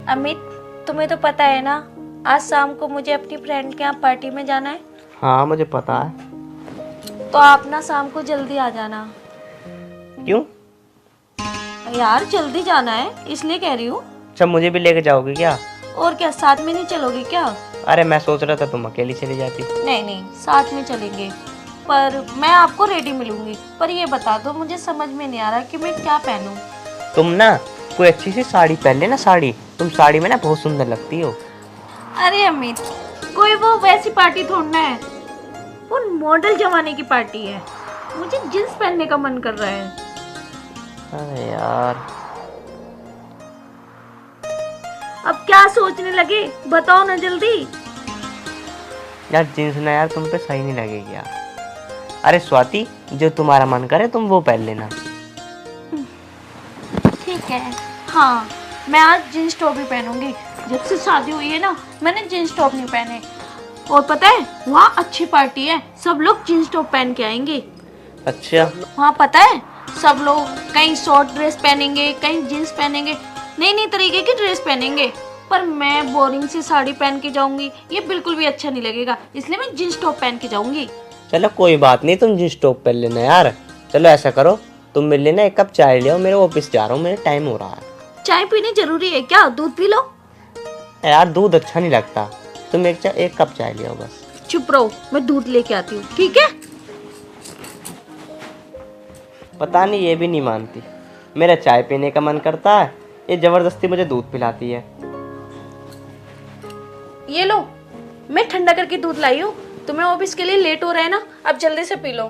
अमित, तुम्हें तो पता है ना, आज शाम को मुझे अपनी फ्रेंड के यहाँ पार्टी में जाना है। हाँ मुझे पता है। तो आप ना शाम को जल्दी आ जाना। क्यों? यार जल्दी जाना है इसलिए कह रही हूँ। अच्छा मुझे भी लेके जाओगे क्या? और क्या, साथ में नहीं चलोगे क्या? अरे मैं सोच रहा था तुम अकेली चली जाती। नहीं नहीं, साथ में चलेंगे, पर मैं आपको रेडी मिलूंगी। पर ये बता दो, मुझे समझ में नहीं आ रहा कि मैं क्या पहनूं। तुम ना कोई अच्छी सी साड़ी पहन लेना। साड़ी, तुम साड़ी में ना बहुत सुंदर लगती हो। अरे अमित, कोई वो वैसी पार्टी थोड़ना है, वो मॉडल जमाने की पार्टी है। मुझे जींस पहनने का मन कर रहा है। अरे यार, अब क्या सोचने लगे, बताओ ना जल्दी। यार जींस ना यार तुम पे सही नहीं लगेगी यार। अरे स्वाति, जो तुम्हारा मन करे तुम वो पहन लेना। ठीक है, हाँ मैं आज जींस टॉप ही पहनूंगी। जब से शादी हुई है ना, मैंने जींस टॉप नहीं पहने। और पता है, वहाँ अच्छी पार्टी है, सब लोग जींस टॉप पहन के आएंगे। अच्छा, वहाँ पता है, सब लोग कहीं शॉर्ट ड्रेस पहनेंगे, कहीं जींस पहनेंगे, नई नई तरीके की ड्रेस पहनेंगे। पर मैं बोरिंग सी साड़ी पहन के जाऊंगी, ये बिल्कुल भी अच्छा नहीं लगेगा, इसलिए मैं जींस टॉप पहन के जाऊंगी। चलो कोई बात नहीं, तुम जींस टॉप पहन लेना यार। चलो ऐसा करो, तुम मिल लेना, एक कप चाय ले आओ, मेरे ऑफिस जा रहा हूँ, मेरा टाइम हो रहा है। चाय पीनी जरूरी है क्या? दूध पी लो। यार दूध अच्छा नहीं लगता, तुम एक कप चाय ले आओ बस। चुप रहो, मैं दूध लेके आती हूँ, ठीक है? पता नहीं ये भी नहीं मानती, मेरा चाय पीने का मन करता है, ये जबरदस्ती मुझे दूध पिलाती है। ये लो, मैं ठंडा करके दूध लाई हूँ। तुम्हें ऑफिस के लिए लेट हो रहा है ना, अब जल्दी से पी लो।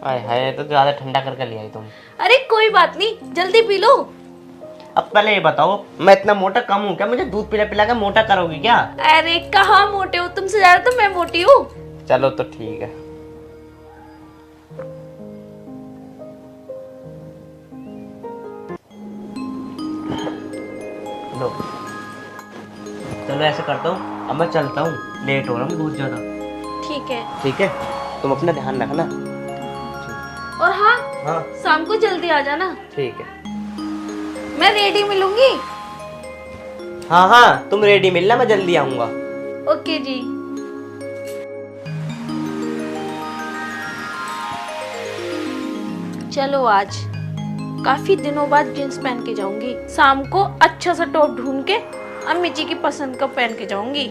आय हाय, तो ज्यादा ठंडा करके ले आई तुम। अरे कोई बात नहीं, जल्दी पी लो। अब पहले ये बताओ, मैं इतना मोटा कम हूँ क्या? मुझे दूध पिला पिला के मोटा करोगी क्या? अरे कहाँ मोटे हो, तुमसे ज्यादा तो मैं मोटी हूँ। चलो तो ठीक है। लो, चलो ऐसे करता हूँ, अब मैं चलता हूँ, लेट हो रहा हूँ बहुत ज्यादा। ठीक है। ठीक है, तुम अपना ध्यान रखना। और हाँ, हाँ शाम को जल्दी आ जाना। ठीक है। मैं रेडी मिलूंगी। हाँ हाँ, तुम रेडी मिलना, मैं जल्दी आऊंगा। ओके जी। चलो आज काफी दिनों बाद जींस पहन के जाऊंगी। शाम को अच्छा सा टॉप ढूंढ के अम्मी जी की पसंद का पहन के जाऊंगी।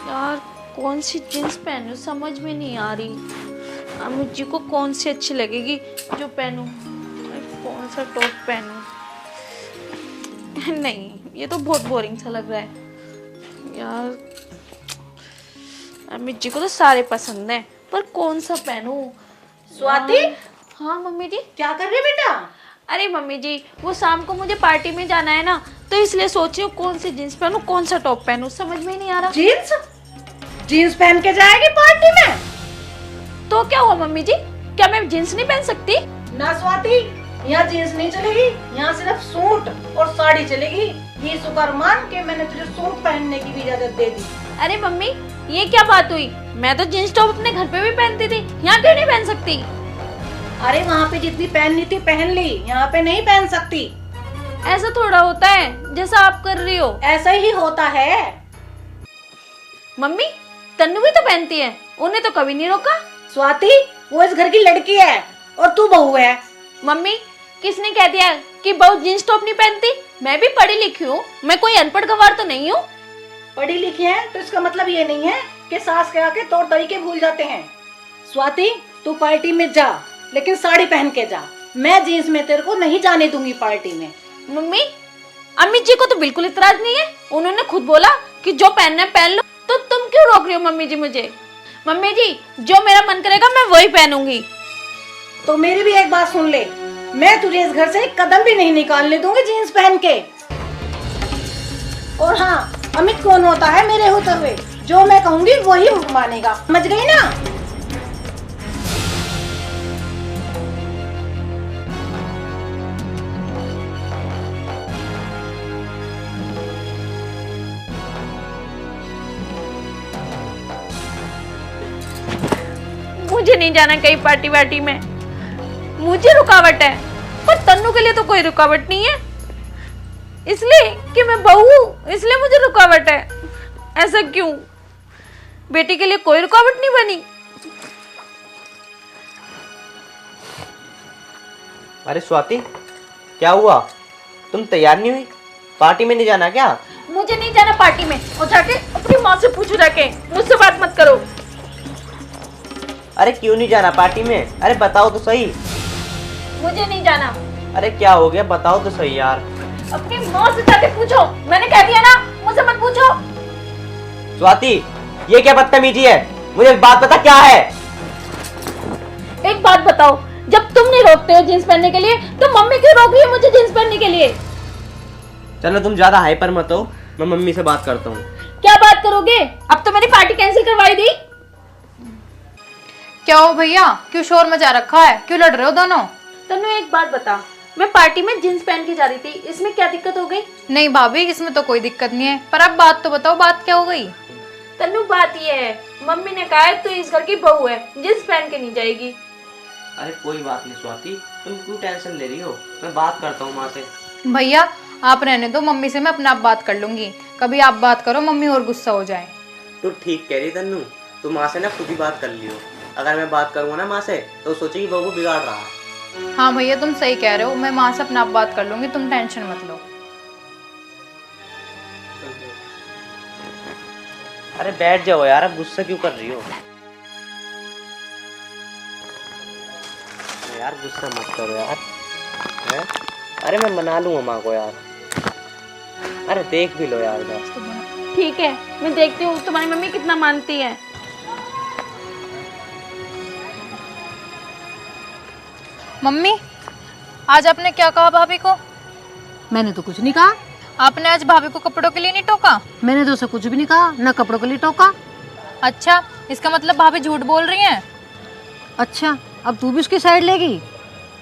यार कौन सी जींस पहनूं, समझ में नहीं आ रही। अम्मी जी को कौन सी अच्छी लगेगी जो पहनूं, कौन सा टॉप पहनूं। नहीं, ये तो बहुत बोरिंग सा लग रहा है यार। अम्मी जी को तो सारे पसंद हैं, पर कौन सा पहनूं। स्वाति, हाँ मम्मी जी। क्या कर रही बेटा? अरे मम्मी जी, वो शाम को मुझे पार्टी में जाना है ना, तो इसलिए सोच रही हूँ कौन सी जींस पहनूं, कौन सा टॉप पहनूं, समझ में ही नहीं आ रहा। जीन्स? जीन्स पहन के जाएगी पार्टी में? तो क्या हुआ मम्मी जी, क्या मैं जींस नहीं पहन सकती? ना स्वाति, यहाँ जीन्स नहीं चलेगी, यहाँ सिर्फ सूट और साड़ी चलेगी। ये शुक्र मान के मैंने तुझे सूट पहनने की भी इजाजत दे दी। अरे मम्मी, ये क्या बात हुई? मैं तो जींस टॉप अपने घर पे भी पहनती थी, यहाँ क्यों नहीं पहन सकती? अरे वहाँ पे जितनी पहननी थी पहन ली, यहाँ पे नहीं पहन सकती। ऐसा थोड़ा होता है जैसा आप कर रही हो। ऐसा ही होता है। मम्मी, तन्नू भी तो पहनती है, उन्हें तो कभी नहीं रोका। स्वाति, वो इस घर की लड़की है और तू बहू है। मम्मी, किसने कह दिया कि बहू जींस टॉप नहीं पहनती? मैं भी पढ़ी लिखी हूँ, मैं कोई अनपढ़ गंवार तो नहीं हूँ। पढ़ी लिखी है तो इसका मतलब ये नहीं है कि सास कह के तौर तरीके भूल जाते हैं। स्वाति, तू पार्टी में जा, लेकिन साड़ी पहन के जा। मैं जीन्स में तेरे को नहीं जाने दूंगी पार्टी में। मम्मी, अम्मी जी को तो बिल्कुल इतराज नहीं है, उन्होंने खुद बोला कि जो पहनना है पहन लो, तो तुम क्यों रोक रही हो मम्मी जी मुझे? मम्मी जी, जो मेरा मन करेगा मैं वही पहनूंगी। तो मेरी भी एक बात सुन ले, मैं तुझे इस घर से एक कदम भी नहीं निकालने दूंगी जीन्स पहन के। और हाँ, अमित कौन होता है मेरे होते हुए? जो मैं कहूंगी वही मानेगा, समझ गई ना? मुझे नहीं जाना कहीं पार्टी वार्टी में, मुझे रुकावट है, पर तन्नू के लिए तो कोई रुकावट नहीं है, इसलिए कि मैं बहू हूं इसलिए मुझे रुकावट है। ऐसा क्यों? बेटी के लिए कोई रुकावट नहीं बनी। अरे स्वाति, क्या हुआ? तुम तैयार नहीं हुई? पार्टी में नहीं जाना क्या? मुझे नहीं जाना पार्टी में, और जाके अपनी माँ से पूछो, जाके मुझसे बात मत करो। अरे क्यों नहीं जाना पार्टी में? अरे बताओ तो सही। मुझे नहीं जाना। अरे क्या हो गया, बताओ तो सही यार। अपनी माँ से जाके पूछो, मैंने कह दिया ना, मुझसे मत पूछो। स्वाति, ये क्या बदतमीजी है? मुझे एक बात बता, क्या है? एक बात बताओ, जब तुम नहीं रोकते हो जींस पहनने के लिए, तो मम्मी क्यों रोक रही है मुझे जींस पहनने के लिए? चलो तुम ज्यादा हाइपर मत हो, मैं मम्मी से बात करता हूँ। क्या बात करोगे? अब तो मेरी पार्टी कैंसिल करवाई दी। क्या हो भैया, क्यों शोर मचा रखा है? क्यों लड़ रहे हो दोनों? तन्नू एक बात बता, मैं पार्टी में जींस पहन के जा रही थी, इसमें क्या दिक्कत हो गई? नहीं भाभी, इसमें तो कोई दिक्कत नहीं है, पर अब बात तो बताओ, बात क्या हो गई? तन्नू बात ये है, मम्मी ने कहा है तू इस घर की बहू है, जींस पहन के नहीं जाएगी। अरे कोई बात नहीं स्वाति, तुम क्यों टेंशन ले रही हो? मैं बात करता हूँ माँ से। भैया आप रहने दो, मम्मी से मैं अपने आप बात कर लूंगी। कभी आप बात करो, मम्मी और गुस्सा हो जाए। तू ठीक कह रही तन्नू, तू माँ से ना खुद ही बात कर लियो। अगर मैं बात करूँगा ना माँ से तो सोचेगी बहू बिगाड़ रहा है। हाँ भैया तुम सही कह रहे हो, मैं माँ से अपने आप बात कर लूंगी, तुम टेंशन मत लो। अरे बैठ जाओ यार, अब गुस्सा क्यों कर रही हो? यार गुस्सा मत करो यार। है? अरे मैं मना लूंगा माँ को यार। अरे देख भी लो यार बस। ठीक है, मैं देखती हूँ तुम्हारी मम्मी कितना मानती है। मम्मी आज आपने क्या कहा भाभी को? मैंने तो कुछ नहीं कहा। आपने आज भाभी को कपड़ों के लिए नहीं टोका? मैंने तो उसे कुछ भी नहीं कहा, ना कपड़ों के लिए टोका। अच्छा, इसका मतलब भाभी झूठ बोल रही हैं। अच्छा, अब तू भी उसकी साइड लेगी?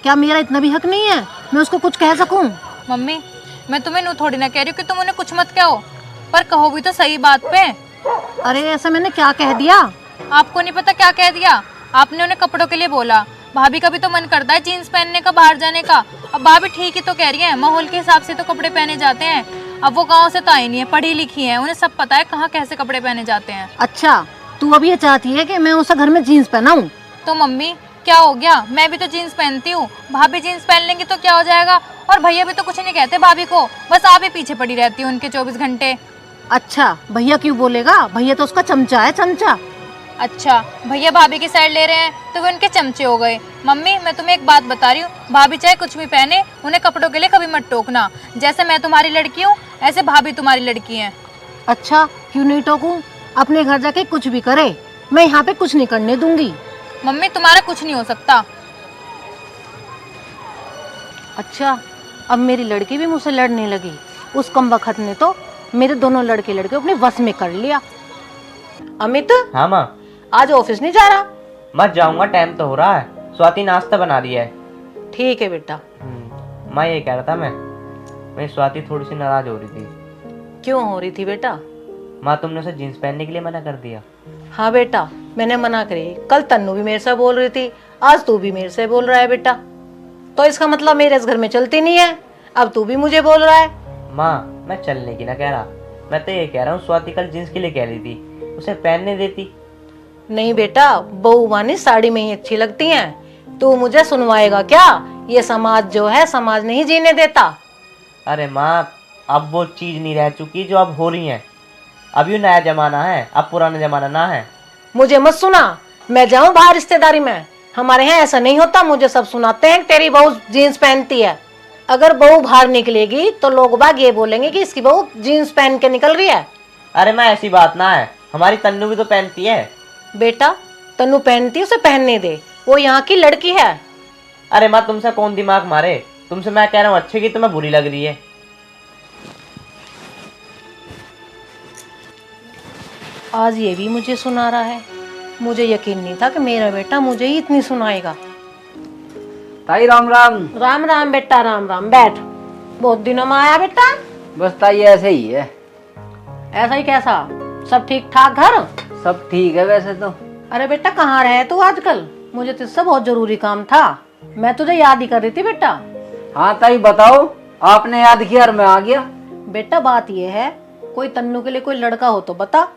क्या मेरा इतना भी हक नहीं है मैं उसको कुछ कह सकूं? मम्मी मैं तुम्हें नू थोड़ी ना कह रही हूँ कि तुम उन्हें कुछ मत कहो, पर कहो भी तो सही बात पे। अरे ऐसा मैंने क्या कह दिया? आपको नहीं पता क्या कह दिया? आपने उन्हें कपड़ों के लिए बोला। भाभी का भी तो मन करता है जीन्स पहनने का, बाहर जाने का। अब भाभी ठीक ही तो कह रही है, माहौल के हिसाब से तो कपड़े पहने जाते हैं। अब वो गांव से तो आई नहीं है, पढ़ी लिखी है, उन्हें सब पता है कहाँ कैसे कपड़े पहने जाते हैं। अच्छा, तू अब ये चाहती है कि मैं उसे घर में जीन्स पहनाऊं? तो मम्मी क्या हो गया, मैं भी तो जीन्स पहनती हूँ, भाभी जीन्स पहन लेंगी तो क्या हो जाएगा? और भैया भी तो कुछ नहीं कहते भाभी को, बस आप ही पीछे पड़ी रहती हूँ उनके 24 घंटे। अच्छा, भैया क्यों बोलेगा? भैया तो उसका चमचा है, चमचा। अच्छा, भैया भाभी की साइड ले रहे हैं तो वे उनके चमचे हो गए। मम्मी मैं तुम्हें एक बात बता रही हूँ, भाभी चाहे कुछ भी पहने, उन्हें कपड़ों के लिए कभी मत टोकना। जैसे मैं तुम्हारी लड़की हूँ ऐसे भाभी तुम्हारी लड़की है। अच्छा, क्यों नहीं टोकूं? अपने घर जाके कुछ भी करे, मैं यहाँ पे कुछ नहीं करने दूंगी। मम्मी तुम्हारा कुछ नहीं हो सकता। अच्छा, अब मेरी लड़की भी मुझसे लड़ने लगी। उस कमबख्त ने तो मेरे दोनों लड़के अपने वश में कर लिया। अमित, हाँ माँ। आज ऑफिस नहीं जा रहा? मत जाऊंगा, टाइम तो हो रहा है। स्वाति नाश्ता बना रही है। ठीक है बेटा। माँ ये कह रहा था मैं स्वाति थोड़ी सी नाराज हो रही थी। क्यों हो रही थी बेटा? माँ तुमने उसे जीन्स पहनने के लिए मना कर दिया। हाँ बेटा, मैंने मना करी। कल तन्नू भी मेरे से बोल रही थी, आज तू भी मेरे से बोल रहा है बेटा। तो इसका मतलब मेरे इस घर में चलती नहीं है, अब तू भी मुझे बोल रहा है। माँ मैं चलने की ना कह रहा, मैं तो ये कह रहा हूँ स्वाति कल जीन्स के लिए कह रही थी, उसे पहनने देती। नहीं बेटा, बहू वानी साड़ी में ही अच्छी लगती हैं। तू मुझे सुनवाएगा क्या? ये समाज जो है, समाज नहीं जीने देता। अरे माँ, अब वो चीज नहीं रह चुकी जो अब हो रही है। अब ये नया जमाना है, अब पुराना जमाना ना है। मुझे मत सुना, मैं जाऊं बाहर रिश्तेदारी में? हमारे यहाँ ऐसा नहीं होता, मुझे सब सुनाते हैं तेरी बहू जीन्स पहनती है। अगर बहू बाहर निकलेगी तो लोग बाग ये बोलेंगे कि इसकी बहू जीन्स पहन के निकल रही है। अरे माँ ऐसी बात ना है, हमारी तन्नू भी तो पहनती है। बेटा, तन्नू पहनती है, उसे पहनने दे, वो यहाँ की लड़की है। अरे माँ तुमसे कौन दिमाग मारे, तुमसे मैं कह रहा हूँ अच्छे की, तुम्हें बुरी लग रही है। आज ये भी मुझे सुना रहा है। मुझे यकीन नहीं था कि मेरा बेटा मुझे ही इतनी सुनाएगा। ताई राम राम। राम राम बेटा, राम राम। बैठ, बहुत दिनों में आया बेटा। बस ताई ऐसे ही है। ऐसा ही कैसा? सब ठीक ठाक घर? सब ठीक है वैसे तो। अरे बेटा, कहाँ रहे तू आजकल? मुझे तुझसे बहुत जरूरी काम था। मैं तुझे याद ही कर रही थी बेटा। हाँ ताई बताओ, आपने याद किया और मैं आ गया। बेटा बात ये है, कोई तन्नू के लिए कोई लड़का हो तो बता।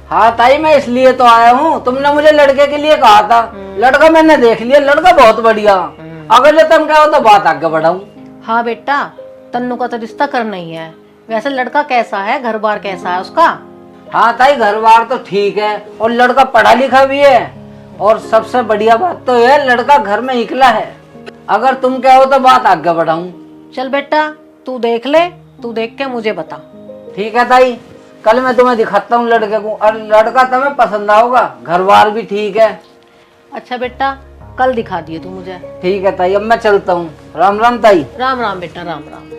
हाँ ताई, मैं इसलिए तो आया हूँ, तुमने मुझे लड़के के लिए कहा था। लड़का मैंने देख लिया, लड़का बहुत बढ़िया। अगर जो तुम कहो तो बात आगे बढ़ाऊं। हाँ बेटा, तन्नू का तो रिश्ता करना ही है। वैसे लड़का कैसा है, घर बार कैसा है उसका? हाँ ताई, घर बार तो ठीक है और लड़का पढ़ा लिखा भी है। और सबसे बढ़िया बात तो है, लड़का घर में निकला है। अगर तुम कहो तो बात आगे बढ़ाऊं। चल बेटा, तू देख ले, तू देख के मुझे बता। ठीक है ताई, कल मैं तुम्हें दिखाता हूँ लड़के को, और लड़का तुम्हें पसंद आओगा, घर बार भी ठीक है। अच्छा बेटा, कल दिखा दिए तू मुझे। ठीक है ताई, अब मैं चलता हूँ। राम राम ताई। राम राम बेटा, राम राम।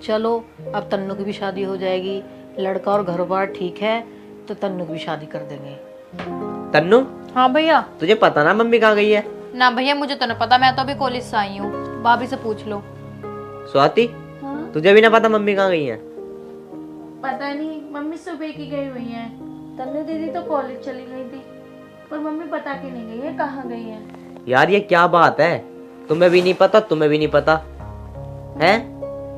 चलो, अब तन्नू की भी शादी हो जाएगी। लड़का और घर बार ठीक है तो तन्नू की भी शादी कर देंगे। तन्नू, हाँ भैया। तुझे पता ना मम्मी कहाँ गई है? ना भैया, मुझे तो नहीं पता, मैं तो अभी कॉलेज से आई हूँ। भाभी से पूछ लो। स्वाति, तुझे भी ना पता मम्मी कहाँ गई है? पता नहीं, मम्मी सुबह की गई हुई है। तन्नू दीदी तो कॉलेज चली गई थी, पर मम्मी बता के नहीं गई है कहाँ गई है। यार ये क्या बात है, तुम्हें भी नहीं पता, तुम्हें भी नहीं पता है?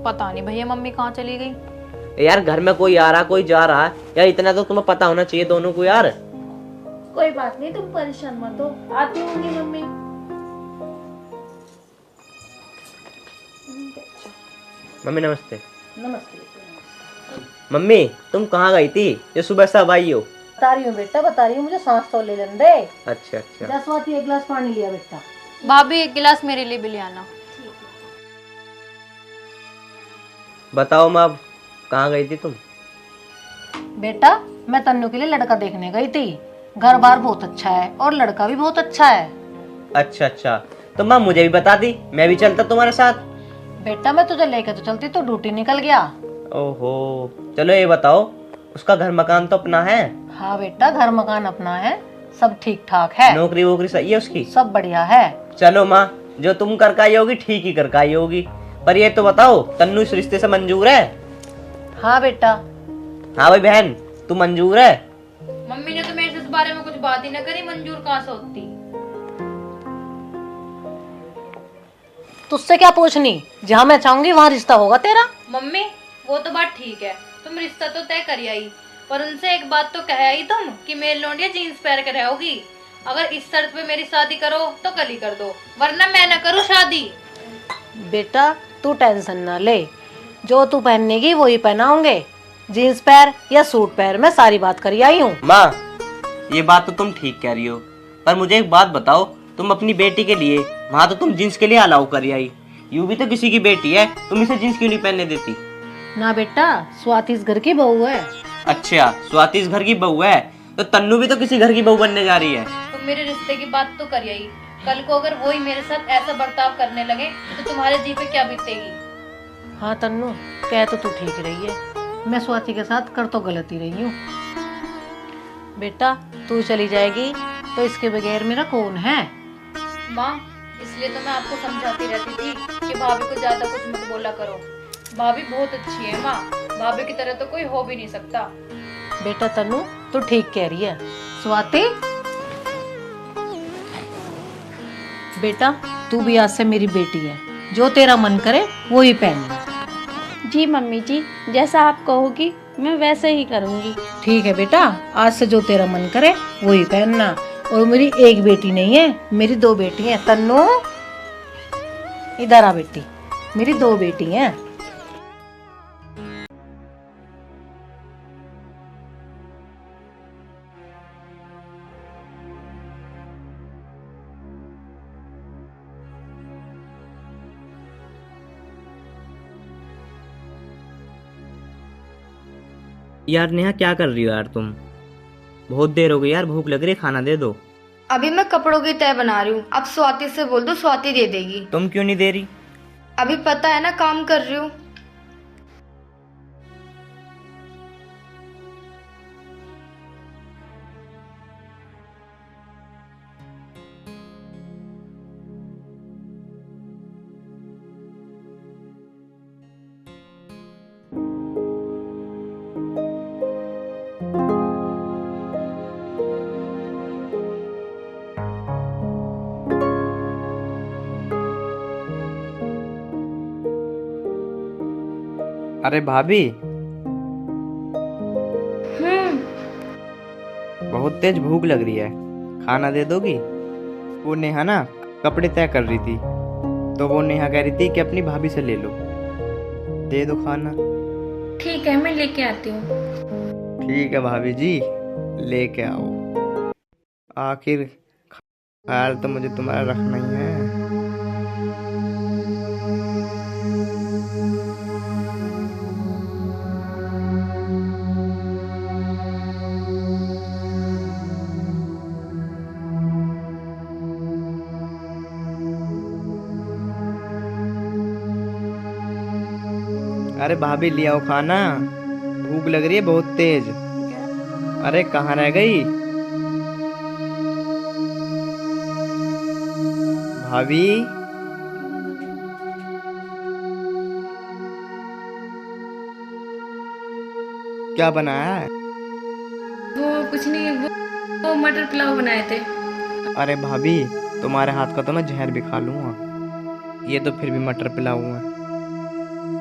पता नहीं भैया मम्मी कहाँ चली गई। यार घर में कोई आ रहा कोई जा रहा है, यार इतना तो तुम्हें पता होना चाहिए दोनों को यार। कोई बात नहीं, तुम परेशान मत हो, आती होंगी मम्मी। मम्मी नमस्ते। नमस्ते। मम्मी तुम कहाँ गई थी, ये सुबह से अब आई हो? बता रही हूँ बेटा, बता रही हूँ, मुझे सांस तो ले लेने दे। अच्छा अच्छा। जा स्वाति, एक गिलास पानी लिया बेटा। भाभी एक गिलास मेरे लिए भी ले आना। बताओ माँ, अब कहाँ गई थी तुम? बेटा, मैं तन्नू के लिए लड़का देखने गई थी। घर बार बहुत अच्छा है और लड़का भी बहुत अच्छा है। अच्छा अच्छा, तो माँ मुझे भी बता दी, मैं भी चलता तुम्हारे साथ। बेटा मैं तुझे लेकर तो चलती, तो ड्यूटी निकल गया। ओहो, चलो ये बताओ, उसका घर मकान तो अपना है? हाँ बेटा, घर मकान अपना है, सब ठीक ठाक है। नौकरी वोकरी सही है उसकी? सब बढ़िया है। चलो माँ, जो तुम करके आई होगी ठीक ही करके आई होगी, पर ये तो बताओ तन्नू इस रिश्ते से मंजूर है? हाँ बेटा। हाँ भाई बहन, तू मंजूर है? मम्मी ने तो मेरे से इस बारे में कुछ बात ही ना करी, मंजूर कहाँ से होती। तुझसे क्या पूछनी, जहाँ मैं चाहूंगी वहाँ रिश्ता होगा तेरा। मम्मी वो तो बात ठीक है, तुम रिश्ता तो तय कर आई, पर उनसे एक बात तो कह आई तुम कि मेरी लौंडिया जीन्स पहन के रहोगी। अगर इस शर्त पे मेरी शादी करो तो कल ही कर दो, वरना मैं ना करूँ शादी। बेटा तू टेंशन ना ले, जो तू पहनेगी वही पहनाऊंगे। जीन्स पैर या सूट पैर, मैं सारी बात करी आई हूँ। माँ ये बात तो तुम ठीक कह रही हो, पर मुझे एक बात बताओ, तुम अपनी बेटी के लिए वहाँ तो तुम जींस के लिए अलाउ करी आई, यूं भी तो किसी की बेटी है, तुम इसे जींस क्यों नहीं पहनने देती? ना बेटा, स्वाति इस घर की बहू है। अच्छा, स्वाति इस घर की बहू है, तो तन्नू भी तो किसी घर की बहू बनने जा रही है। तुम मेरे रिश्ते की बात तो कर आई, कल को अगर वही मेरे साथ ऐसा बर्ताव करने लगे तो तुम्हारे जी पे क्या बीतेगी। हाँ तन्नू, कह तो तू ठीक रही है, मैं स्वाति के साथ कर तो गलत ही रही हूँ। बेटा तू चली जाएगी तो इसके बगैर मेरा कौन है। माँ इसलिए तो मैं आपको समझाती रहती थी कि भाभी को ज्यादा कुछ मत बोला करो, भाभी बहुत अच्छी है माँ, भाभी की तरह तो कोई हो भी नहीं सकता। बेटा तन्नू तू ठीक कह रही है। स्वाति बेटा, तू भी आज से मेरी बेटी है, जो तेरा मन करे वो ही पहनना। जी मम्मी जी, जैसा आप कहोगी मैं वैसे ही करूँगी। ठीक है बेटा, आज से जो तेरा मन करे वो ही पहनना। और मेरी एक बेटी नहीं है, मेरी दो बेटी हैं। तन्नू इधर आ बेटी, मेरी दो बेटी हैं। यार नेहा क्या कर रही हो यार तुम? बहुत देर हो गई यार, भूख लग रही है, खाना दे दो। अभी मैं कपड़ों की तय बना रही हूँ, अब स्वाति से बोल दो, स्वाति दे देगी। तुम क्यों नहीं दे रही? अभी पता है ना, काम कर रही हूँ। अरे भाभी, बहुत तेज भूख लग रही है, खाना दे दोगी? वो नेहा ना कपड़े तय कर रही थी, तो वो नेहा कह रही थी कि अपनी भाभी से ले लो, दे दो खाना। ठीक है, मैं लेके आती हूँ। ठीक है भाभी जी, लेके आओ। आखिर ख्याल तो मुझे तुम्हारा रखना ही है। अरे भाभी ले आओ खाना, भूख लग रही है बहुत तेज। अरे कहाँ रह गई भाभी? क्या बनाया है? वो कुछ नहीं, वो मटर पुलाव बनाए थे। अरे भाभी, तुम्हारे हाथ का तो मैं जहर भी खा लूंगा, ये तो फिर भी मटर पुलाव है।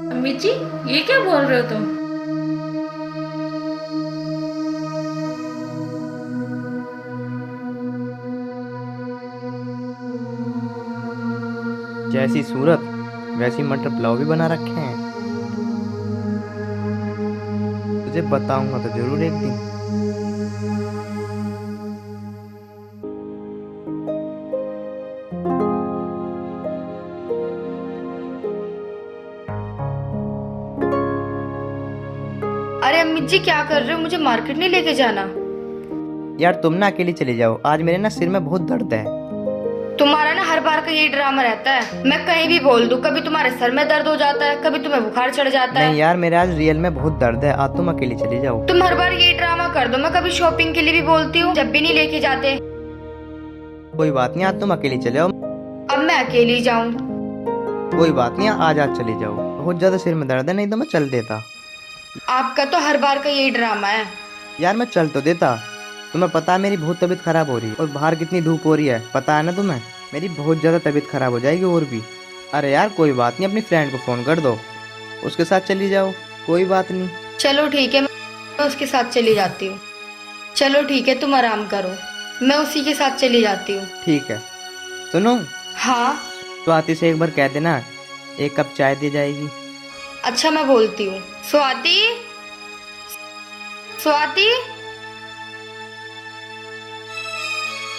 अम्मी जी, ये क्या बोल रहे हो तुम? जैसी सूरत वैसी मटर पुलाव भी बना रखे हैं। तुझे बताऊंगा तो जरूर एक दिन। अरे अम्मी जी क्या कर रहे हो? मुझे मार्केट नहीं लेके जाना। यार तुम ना अकेली चले जाओ, आज मेरे ना सिर में बहुत दर्द है। तुम्हारा ना हर बार का यही ड्रामा रहता है। मैं कहीं भी बोल दूं, कभी तुम्हारे सर में दर्द हो जाता है, कभी तुम्हें बुखार चढ़ जाता है। नहीं यार, मेरे आज रियल में बहुत दर्द है, आज तुम अकेली चली जाओ। तुम हर बार यही ड्रामा कर दो। मैं कभी शॉपिंग के लिए भी बोलती हूँ, जब भी नहीं लेके जाते। कोई बात नहीं, आज तुम अकेली चले जाओ। अब मैं अकेली जाऊँ? कोई बात नहीं, आज आज चली जाओ, बहुत ज्यादा सिर में दर्द है, नहीं तो मैं चल देता। आपका तो हर बार का यही ड्रामा है। यार मैं चल तो देता, तुम्हें पता है मेरी बहुत तबीयत खराब हो रही है, और बाहर कितनी धूप हो रही है पता है ना तुम्हें, मेरी बहुत ज़्यादा तबीयत खराब हो जाएगी और भी। अरे यार कोई बात नहीं, अपनी फ्रेंड को फ़ोन कर दो, उसके साथ चली जाओ, कोई बात नहीं। चलो ठीक है, मैं उसके साथ चली जाती हूँ। चलो ठीक है, तुम आराम करो, मैं उसी के साथ चली जाती हूँ। ठीक है, सुनो, हाँ स्वाति से एक बार कह देना एक कप चाय दी जाएगी। अच्छा, मैं बोलती हूँ। स्वाति, स्वाति,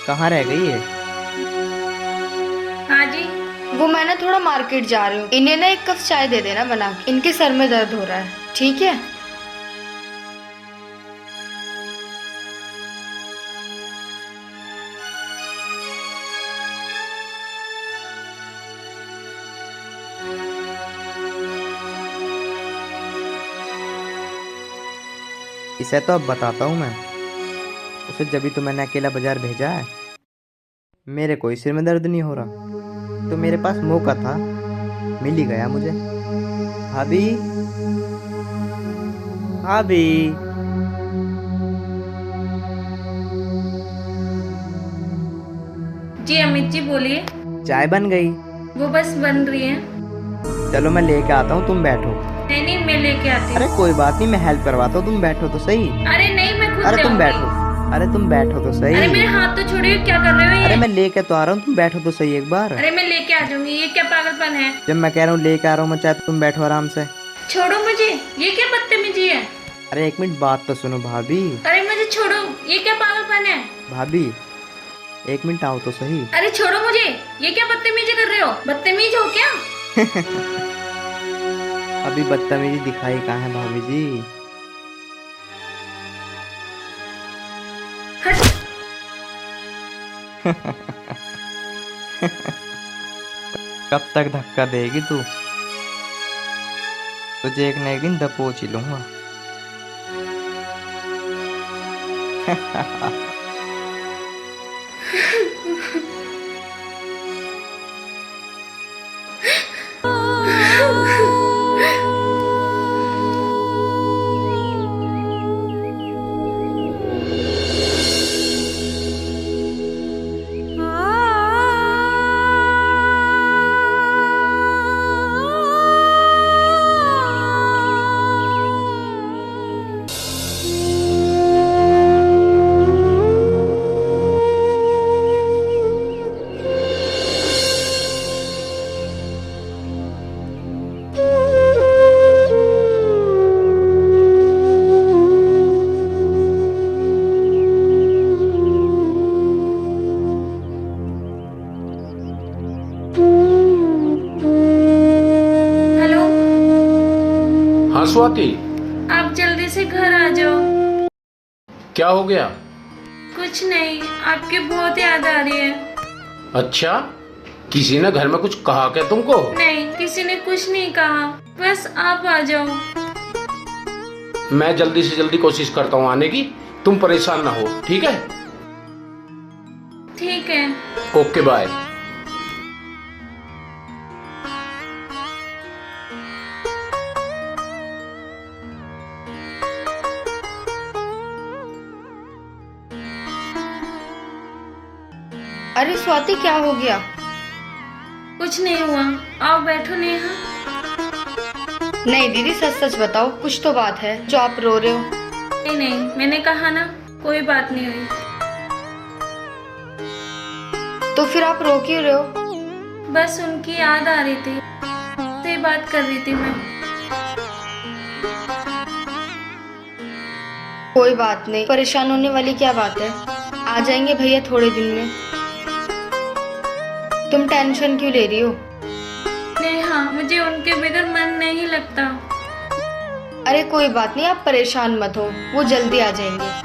कहाँ रह गई है? हाँ जी। वो मैं ना थोड़ा मार्केट जा रही हूँ, इन्हें ना एक कप चाय दे देना बना के, इनके सर में दर्द हो रहा है, ठीक है? इसे तो अब बताता हूँ मैं उसे, जब भी तो मैंने अकेला बाजार भेजा है, मेरे कोई सिर में दर्द नहीं हो रहा, तो मेरे पास मौका था, मिल ही गया मुझे। भाभी, भाभी, जी अमित जी बोलिए। चाय बन गई? वो बस बन रही है। चलो मैं लेके आता हूँ, तुम बैठो। नहीं नहीं, मैं लेके आती हूँ। अरे कोई बात नहीं, मैं हेल्प करवाता हूँ, तुम बैठो तो सही। अरे नहीं, मैं खुद अरे तुम जाऊंगी। बैठो, अरे तुम बैठो तो सही। अरे मेरे हाथ तो छोड़िए, क्या कर रहे हो ये? अरे मैं लेके तो आ रहा हूँ, तुम बैठो तो सही एक बार। अरे मैं लेके आ जाऊंगी, ये क्या पागलपन है? जब मैं कह रहा हूँ लेके आ रहा हूँ मैं चाहे, तो तुम बैठो आराम से। छोड़ो मुझे, ये क्या बदतमीजी है? अरे एक मिनट बात तो सुनो भाभी। अरे मुझे छोड़ो, ये क्या पागलपन है? भाभी एक मिनट आओ तो सही। अरे छोड़ो मुझे, ये क्या बदतमीजी कर रहे हो? बदतमीज हो क्या? अभी बदतमीजी दिखाई कहाँ है भाभी जी? हट। कब तक धक्का देगी तू? तुझे एक न एक दिन दबोच ही लूंगा। हाँ स्वाति, आप जल्दी से घर आ जाओ। क्या हो गया? कुछ नहीं, आपकी बहुत याद आ रही है। अच्छा, किसी ने घर में कुछ कहा क्या तुमको? नहीं, किसी ने कुछ नहीं कहा, बस आप आ जाओ। मैं जल्दी से जल्दी कोशिश करता हूँ आने की, तुम परेशान ना हो, ठीक है? ठीक है। Okay bye. अरे स्वाति, क्या हो गया? कुछ नहीं हुआ, आओ बैठो नेहा। नहीं दीदी, सच सच बताओ, कुछ तो बात है जो आप रो रहे हो। नहीं नहीं, मैंने कहा ना, कोई बात नहीं हुई। तो फिर आप रो क्यों रहे हो? बस उनकी याद आ रही थी, से बात कर रही थी मैं। कोई बात नहीं, परेशान होने वाली क्या बात है, आ जाएंगे भैया थोड़े दिन में। तुम टेंशन क्यों ले रही हो? नेहा, मुझे उनके बगैर मन नहीं लगता। अरे कोई बात नहीं, आप परेशान मत हो, वो जल्दी आ जाएंगे।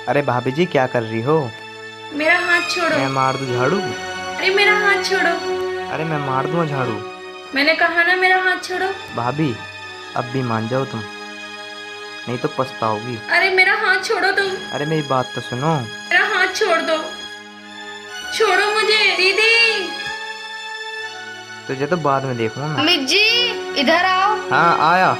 अरे भाभी जी, क्या कर रही हो? मेरा हाथ छोड़ो। मैं मार दूं झाड़ू? अरे मेरा हाथ छोड़ो। अरे मैं मार दूं झाड़ू? मैंने कहा ना, मेरा हाथ छोड़ो। भाभी, अब भी मान जाओ तुम, नहीं तो पछताओगी। अरे मेरा हाथ छोड़ो तुम। अरे मेरी बात तो सुनो। मेरा हाथ छोड़ दो, छोड़ो मुझे। दीदी, तुझे तो बाद में देखूंगा मैं। अमित जी, इधर आओ। हाँ, आया।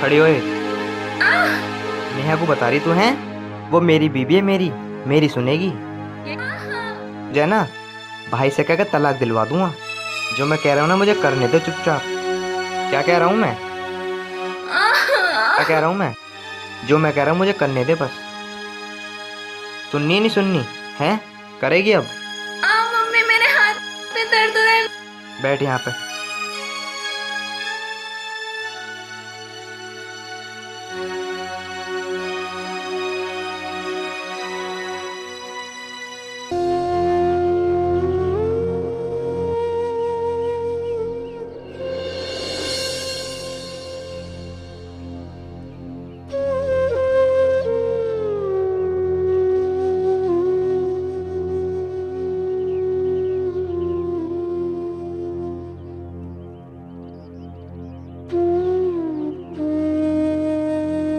खड़ी होए। नेहा को बता रही तू है? वो मेरी बीबी है, मेरी सुनेगी। जो है ना, भाई से कहकर तलाक दिलवा दूंगा। जो मैं कह रहा हूँ ना, मुझे करने दे चुपचाप। क्या कह रहा हूँ मैं? क्या कह रहा हूँ मैं? जो मैं कह रहा हूँ मुझे करने दे बस। सुननी नहीं सुननी है? करेगी अब? मम्मी, मेरे हाथ में दर्द हो रहा है। बैठ यहाँ पे।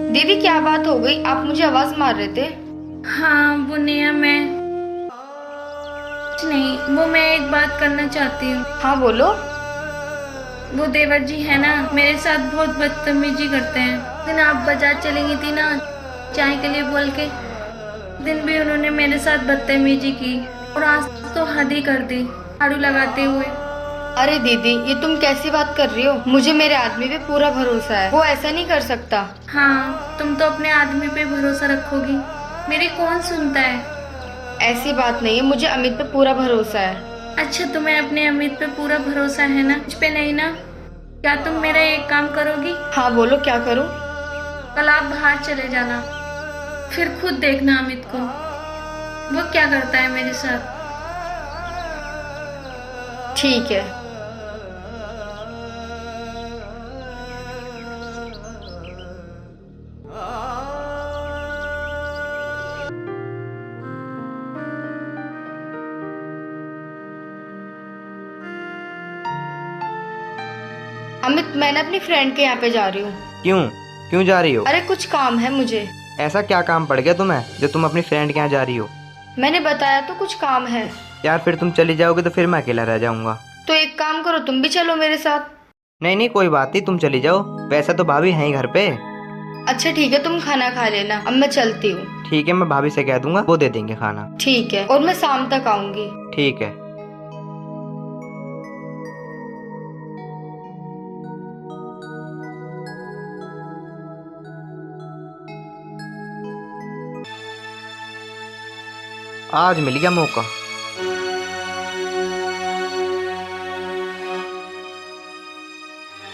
दीदी, क्या बात हो गई? आप मुझे आवाज मार रहे थे। हाँ वो नेहा, मैं कुछ नहीं, वो मैं एक बात करना चाहती हूँ। हाँ बोलो। वो देवर जी है ना, मेरे साथ बहुत बदतमीजी करते हैं। दिन आप बाजार चलेंगी थी ना चाय के लिए बोल के, दिन भी उन्होंने मेरे साथ बदतमीजी की और आज तो हद ही कर दी। झाड़ू लगाते हुए। अरे दीदी, ये तुम कैसी बात कर रही हो? मुझे मेरे आदमी पे पूरा भरोसा है, वो ऐसा नहीं कर सकता। हाँ, तुम तो अपने आदमी पे भरोसा रखोगी, मेरी कौन सुनता है। ऐसी बात नहीं है, मुझे अमित पे पूरा भरोसा है। अच्छा, तुम्हें अपने अमित पे पूरा भरोसा है ना, मुझ पे नहीं ना? क्या तुम मेरा एक काम करोगी? हाँ बोलो, क्या करूँ? कल आप बाहर चले जाना, फिर खुद देखना अमित को, वो क्या करता है मेरे साथ। ठीक है। अमित, मैं ना अपनी फ्रेंड के यहाँ पे जा रही हूँ। क्यों क्यों जा रही हो? अरे कुछ काम है मुझे। ऐसा क्या काम पड़ गया तुम्हें जो तुम अपनी फ्रेंड के यहाँ जा रही हो? मैंने बताया तो कुछ काम है। यार फिर तुम चली जाओगे तो फिर मैं अकेला रह जाऊंगा। तो एक काम करो, तुम भी चलो मेरे साथ। नहीं नहीं, कोई बात नहीं, तुम चली जाओ, वैसा तो भाभी है ही घर पे। अच्छा ठीक है, तुम खाना खा लेना, अब मैं चलती हूँ। ठीक है, मैं भाभी से कह दूंगा, वो दे देंगे खाना। ठीक है, और मैं शाम तक आऊंगी। ठीक है। आज मिल गया मौका।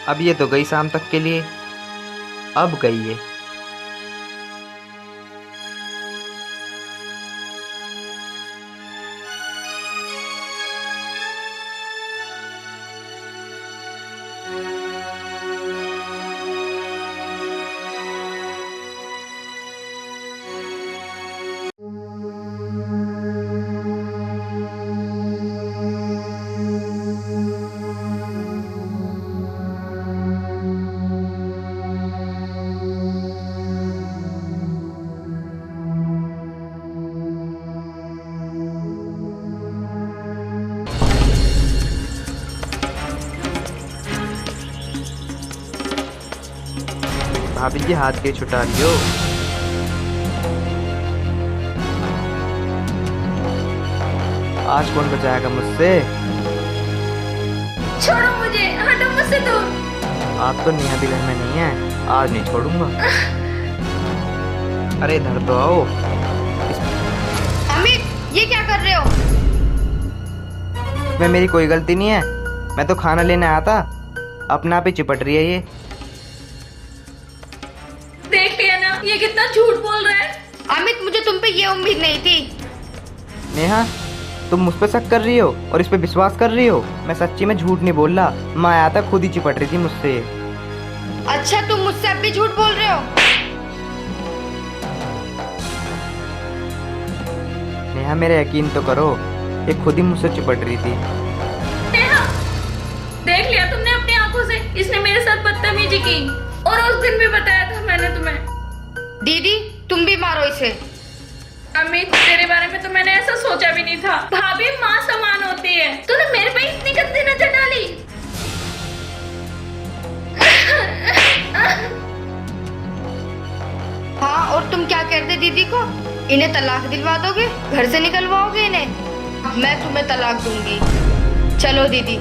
अब ये तो गई शाम तक के लिए, अब गई ये। भाभी जी हाथ के छुटा लियो। आज कौन बचाएगा मुझसे? छोड़ो मुझे, हटो मुझसे दूर। आप तो नेहा भी घर में नहीं है, आज नहीं छोड़ूंगा। अरे इधर तो आओ। अमित, ये क्या कर रहे हो? इसमें मेरी कोई गलती नहीं है, मैं तो खाना लेने आया था, अपने आप ही चिपट रही है ये। देख लिया ना, ये कितना झूठ बोल रहा है। अमित, मुझे तुम पे ये उम्मीद नहीं थी। नेहा, तुम मुझ पे शक कर रही हो और इस पे विश्वास कर रही हो? मैं सच्ची में झूठ नहीं बोल रहा, मैं आया था, खुद ही चिपट रही थी मुझसे। अच्छा, तुम मुझसे अब भी झूठ बोल रहे हो? नेहा मेरा यकीन तो करो, ये खुद ही मुझसे चिपट रही थी। नेहा, देख लिया तुमने अपनी आंखों से, इसने मेरे साथ बदतमीजी की, और उस दिन भी बताया था मैंने तुम्हें। दीदी, तुम भी मारो इसे। अमित, तेरे बारे में तो मैंने ऐसा सोचा भी नहीं था। भाभी माँ समान होती है, तूने मेरे पे इतनी गंदी नजर डाली। हाँ, और तुम क्या कहते दीदी को? इन्हें तलाक दिलवा दोगे, घर से निकलवाओगे इन्हें? मैं तुम्हें तलाक दूंगी। चलो दीदी।